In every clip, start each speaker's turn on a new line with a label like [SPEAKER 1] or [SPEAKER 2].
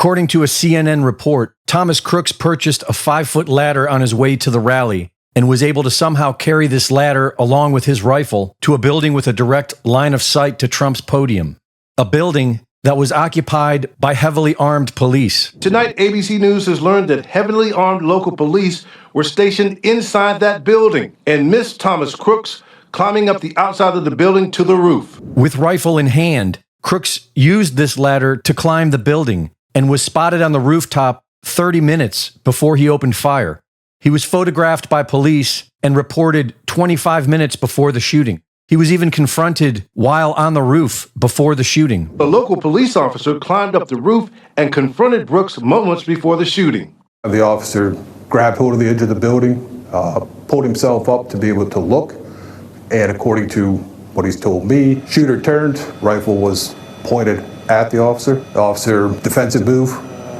[SPEAKER 1] According to a CNN report, Thomas Crooks purchased a 5-foot ladder on his way to the rally and was able to somehow carry this ladder along with his rifle to a building with a direct line of sight to Trump's podium. A building that was occupied by heavily armed police.
[SPEAKER 2] Tonight, ABC News has learned that heavily armed local police were stationed inside that building and missed Thomas Crooks climbing up the outside of the building to the roof.
[SPEAKER 1] With rifle in hand, Crooks used this ladder to climb the building and was spotted on the rooftop 30 minutes before he opened fire. He was photographed by police and reported 25 minutes before the shooting. He was even confronted while on the roof before the shooting.
[SPEAKER 2] A local police officer climbed up the roof and confronted Brooks moments before the shooting.
[SPEAKER 3] The officer grabbed hold of the edge of the building, pulled himself up to be able to look, and according to what he's told me, shooter turned, rifle was pointed at the officer. The officer, defensive move,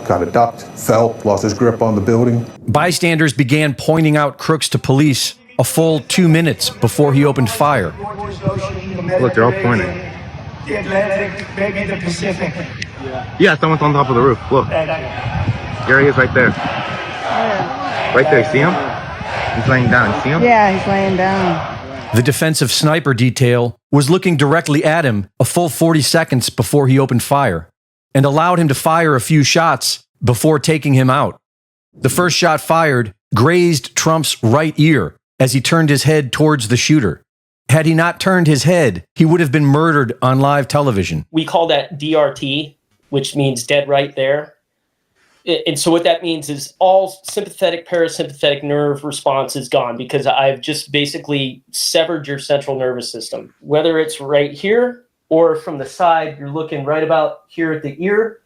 [SPEAKER 3] kind of ducked, fell, lost his grip on the building.
[SPEAKER 1] Bystanders began pointing out Crooks to police a full 2 minutes before he opened fire.
[SPEAKER 4] Look, they're all pointing.
[SPEAKER 5] The Atlantic, maybe the Pacific.
[SPEAKER 4] Yeah, someone's on top of the roof. Look. There he is right there. Right there, see him? He's laying down, see him?
[SPEAKER 6] Yeah, he's laying down.
[SPEAKER 1] The defensive sniper detail was looking directly at him a full 40 seconds before he opened fire and allowed him to fire a few shots before taking him out. The first shot fired grazed Trump's right ear as he turned his head towards the shooter. Had he not turned his head, he would have been murdered on live television.
[SPEAKER 7] We call that DRT, which means dead right there. And so what that means is all sympathetic, parasympathetic nerve response is gone because I've just basically severed your central nervous system. Whether it's right here or from the side, you're looking right about here at the ear,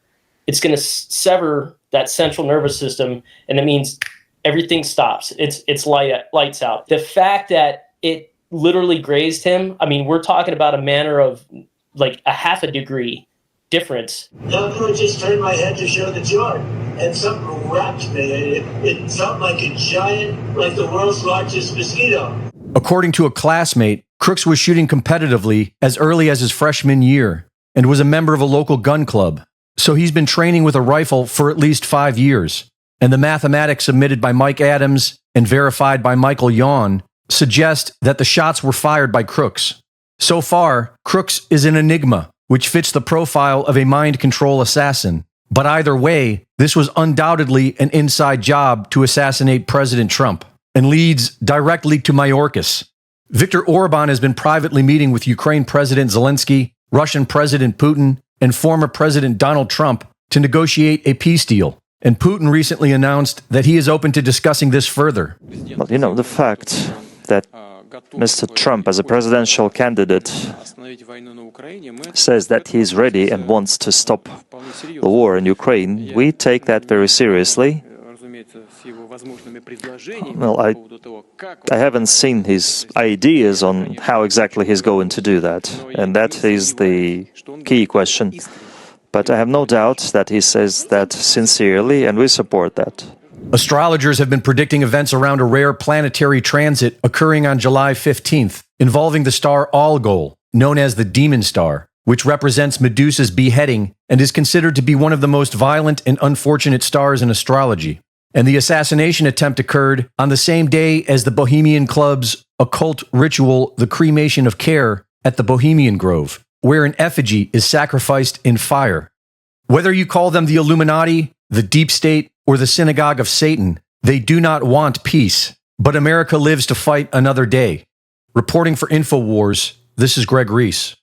[SPEAKER 7] it's going to sever that central nervous system, and that means everything stops. It's lights out. The fact that it literally grazed him, I mean, we're talking about a matter of like a half a degree difference.
[SPEAKER 5] I just turned my head to show the chart, and something wrapped me. It felt like a giant, like the world's largest mosquito.
[SPEAKER 1] According to a classmate, Crooks was shooting competitively as early as his freshman year and was a member of a local gun club. So he's been training with a rifle for at least 5 years. And the mathematics submitted by Mike Adams and verified by Michael Yawn suggest that the shots were fired by Crooks. So far, Crooks is an enigma, which fits the profile of a mind control assassin. But either way, this was undoubtedly an inside job to assassinate President Trump and leads directly to Mayorkas. Viktor Orban has been privately meeting with Ukraine President Zelensky, Russian President Putin, and former President Donald Trump to negotiate a peace deal. And Putin recently announced that he is open to discussing this further.
[SPEAKER 8] Well, you know, the fact that Mr. Trump, as a presidential candidate, says that he's ready and wants to stop the war in Ukraine, we take that very seriously. Well, I haven't seen his ideas on how exactly he's going to do that, and that is the key question. But I have no doubt that he says that sincerely, and we support that.
[SPEAKER 1] Astrologers have been predicting events around a rare planetary transit occurring on July 15th, involving the star Algol, known as the Demon Star, which represents Medusa's beheading and is considered to be one of the most violent and unfortunate stars in astrology. And the assassination attempt occurred on the same day as the Bohemian Club's occult ritual, the Cremation of Care, at the Bohemian Grove, where an effigy is sacrificed in fire. Whether you call them the Illuminati, the Deep State, or the Synagogue of Satan, they do not want peace. But America lives to fight another day. Reporting for InfoWars, this is Greg Reese.